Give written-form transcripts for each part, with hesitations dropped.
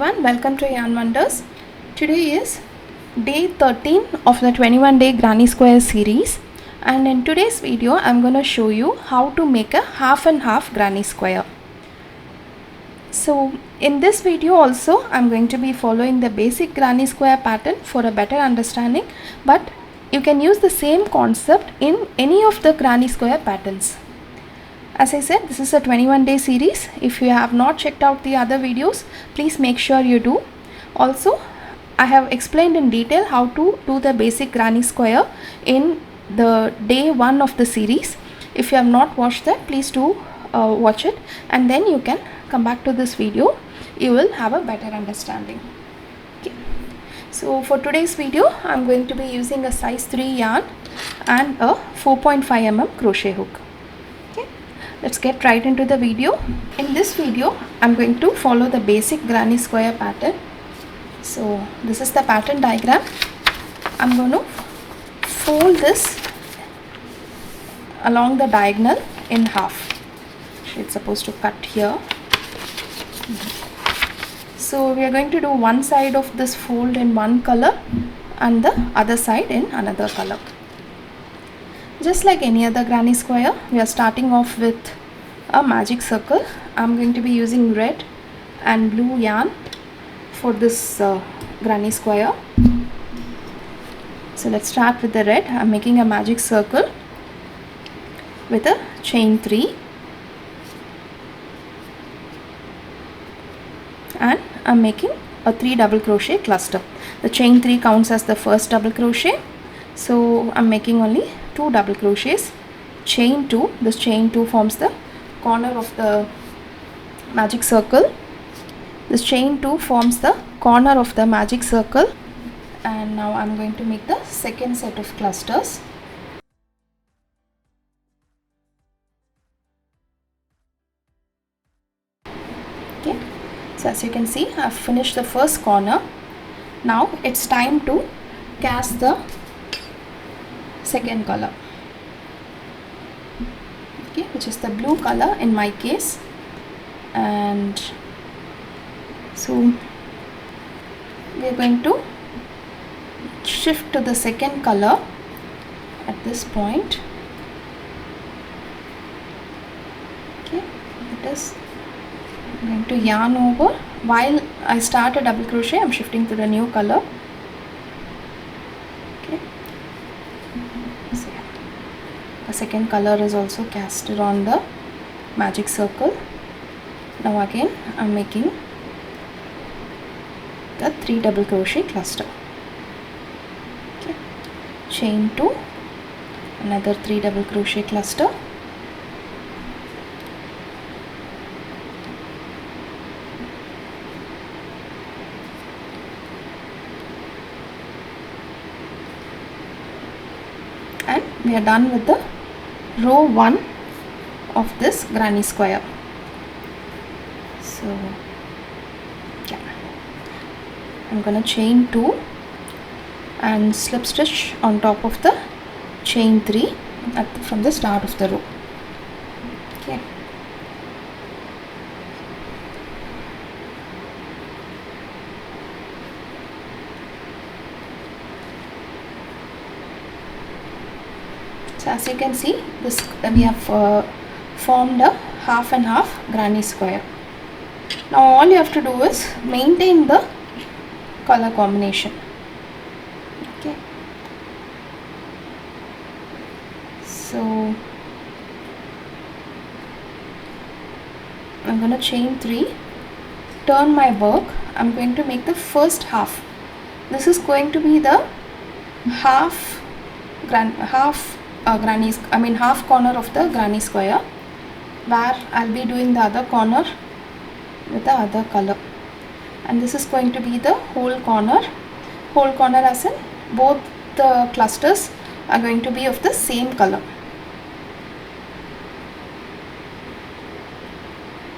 everyone, welcome to Yarn Wonders. Today is day 13 of the 21-day Granny Square series, and in today's video I'm going to show you how to make a half and half granny square. So in this video also I'm going to be following the basic granny square pattern for a better understanding, but you can use the same concept in any of the granny square patterns. As I said, this is a 21-day series. If you have not checked out the other videos, please make sure you do. Also, I have explained in detail how to do the basic granny square in the day 1 of the series. If you have not watched that, please do watch it, and then you can come back to this video. You will have a better understanding. Okay. So for today's video, I am going to be using a size 3 yarn and a 4.5 mm crochet hook. Let's get right into the video. In this video, I'm going to follow the basic granny square pattern. So this is the pattern diagram. I'm going to fold this along the diagonal in half. It's supposed to cut here. So we are going to do one side of this fold in one color and the other side in another color. Just like any other granny square, we are starting off with a magic circle. I'm going to be using red and blue yarn for this granny square. So let's start with the red. I'm making a magic circle with a chain 3, and I'm making a 3 double crochet cluster. The chain 3 counts as the first double crochet, so I'm making only 2 double crochets. Chain 2, this chain 2 forms the corner of the magic circle. This chain 2 forms the corner of the magic circle, and now I'm going to make the second set of clusters. Okay, so as you can see, I've finished the first corner. Now it's time to cast the second color, okay, which is the blue color in my case. And so we are going to shift to the second color at this point. Okay, it is going to yarn over. While I start a double crochet, I'm shifting to the new color. The second color is also casted on the magic circle. Now again I'm making the 3 double crochet cluster. Okay. Chain 2, another 3 double crochet cluster, and we are done with the row 1 of this granny square. So yeah, I'm gonna chain 2 and slip stitch on top of the chain 3 from the start of the row. Okay. So as you can see, this we have formed a half and half granny square. Now all you have to do is maintain the color combination. Okay. So I'm going to chain 3, turn my work. I'm going to make the first half. This is going to be the half corner of the granny square, where I'll be doing the other corner with the other color, and this is going to be the whole corner as in both the clusters are going to be of the same color.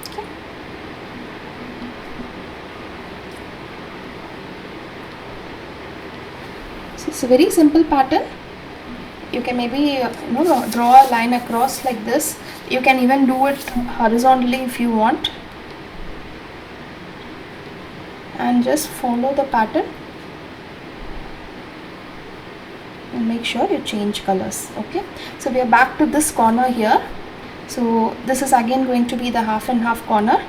Okay. So it's a very simple pattern. You can maybe draw a line across like this. You can even do it horizontally if you want. and just follow the pattern and make sure you change colors. Okay, so we are back to this corner here. So this is again going to be the half and half corner.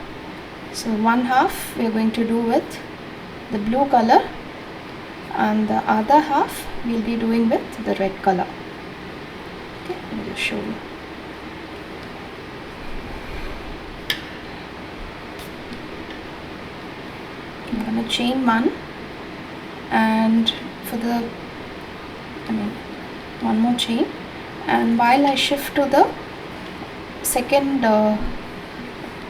So one half we are going to do with the blue color and the other half we'll be doing with the red color. Okay, let me just show you. I'm going to chain one, and for the one more chain, and while I shift to the second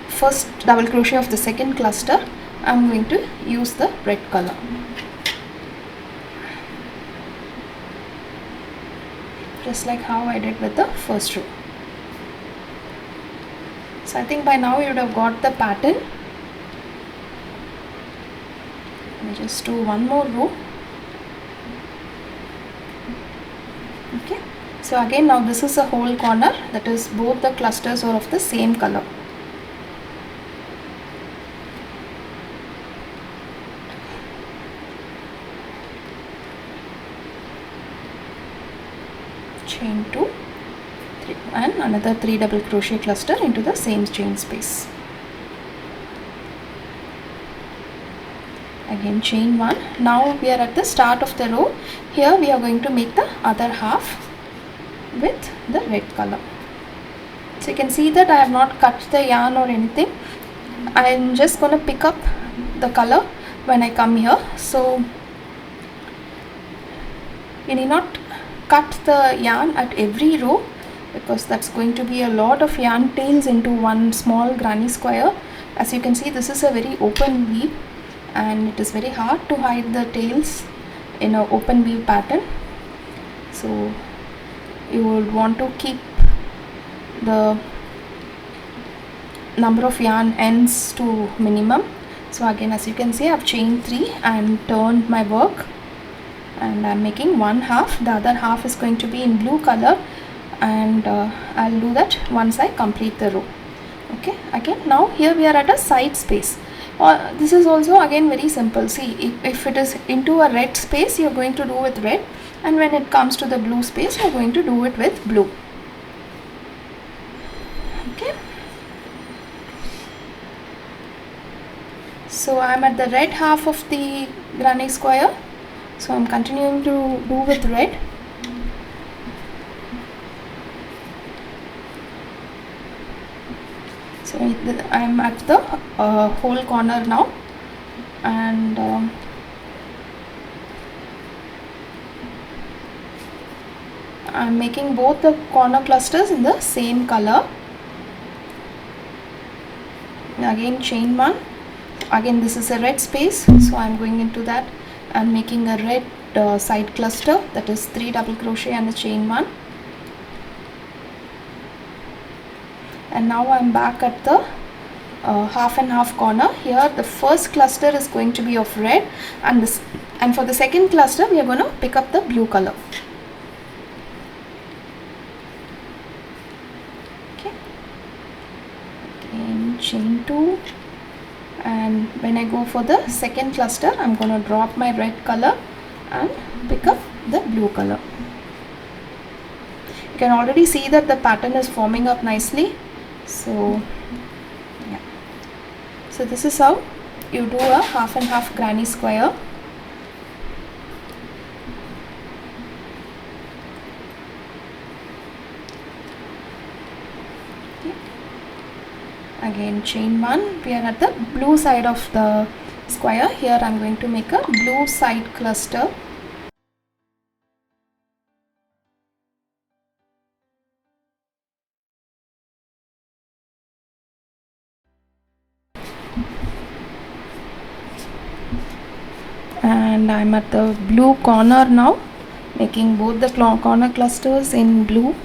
first double crochet of the second cluster, I'm going to use the red color. Just like how I did with the first row. So I think by now you would have got the pattern. Let me just do one more row. Okay, so again now this is a whole corner, that is both the clusters are of the same color. Chain 2, 3, and another 3 double crochet cluster into the same chain space. Again chain 1. Now we are at the start of the row. Here we are going to make the other half with the red color. So you can see that I have not cut the yarn or anything. I am just going to pick up the color when I come here. So you need not cut the yarn at every row, because that's going to be a lot of yarn tails into one small granny square. As you can see, this is a very open weave and it is very hard to hide the tails in an open weave pattern. So you would want to keep the number of yarn ends to minimum. So again, as you can see, I have chained 3 and turned my work, and I am making one half. The other half is going to be in blue color, and I'll do that once I complete the row. Okay, again now here we are at a side space. This is also again very simple. See, if it is into a red space, you're going to do with red, and when it comes to the blue space, you're going to do it with blue. Okay, so I'm at the red half of the granny square. So I'm continuing to do with red. So I'm at the whole corner now, and I'm making both the corner clusters in the same color. Again chain 1. Again this is a red space, so I'm going into that and making a red side cluster, that is 3 double crochet and a chain 1. And now I'm back at the half and half corner. Here the first cluster is going to be of red, and for the second cluster we are going to pick up the blue color. Okay, again chain 2, and when I go for the second cluster, I'm going to drop my red color and pick up the blue color. You can already see that the pattern is forming up nicely. So yeah, so this is how you do a half and half granny square. Okay. Again chain 1. We are at the blue side of the square. Here I'm going to make a blue side cluster. And I'm at the blue corner now, making both the corner clusters in blue.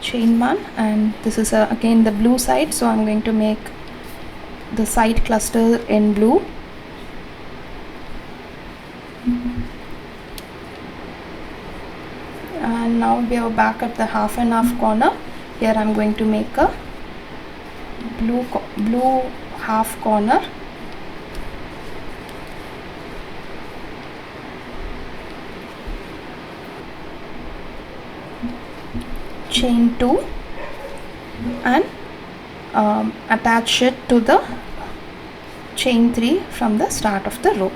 Chain 1, and this is again the blue side, so I'm going to make the side cluster in blue. now we are back at the half and half corner. Here I'm going to make a blue half corner. Chain 2 and attach it to the chain 3 from the start of the row.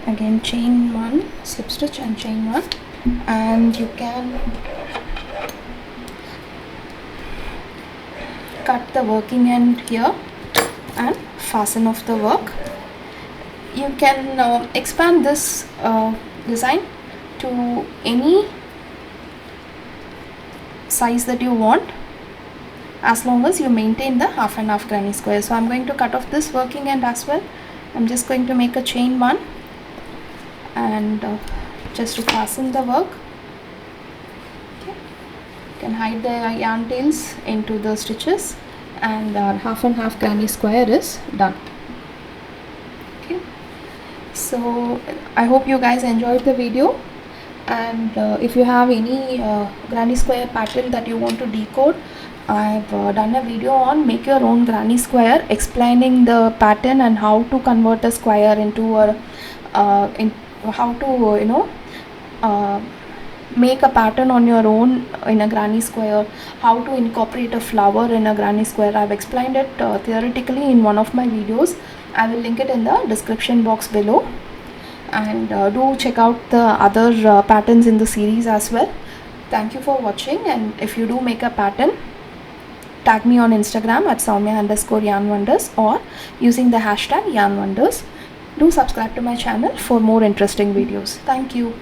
Again chain 1, slip stitch and chain 1, and you can cut the working end here and fasten off the work. You can expand this design to any size that you want, as long as you maintain the half and half granny square. So I'm going to cut off this working end as well. I'm just going to make a chain 1 and just to fasten the work. Okay. You can hide the yarn tails into the stitches, and our half and half granny square is done. Okay. So I hope you guys enjoyed the video, and if you have any granny square pattern that you want to decode, I've done a video on make your own granny square, explaining the pattern and how to convert a square into a how to make a pattern on your own in a granny square, how to incorporate a flower in a granny square. I've explained it theoretically in one of my videos. I will link it in the description box below, and do check out the other patterns in the series as well. Thank you for watching, and if you do make a pattern, tag me on Instagram at Soumya_yarnwonders or using the hashtag yarnwonders. Do subscribe to my channel for more interesting videos. Thank you.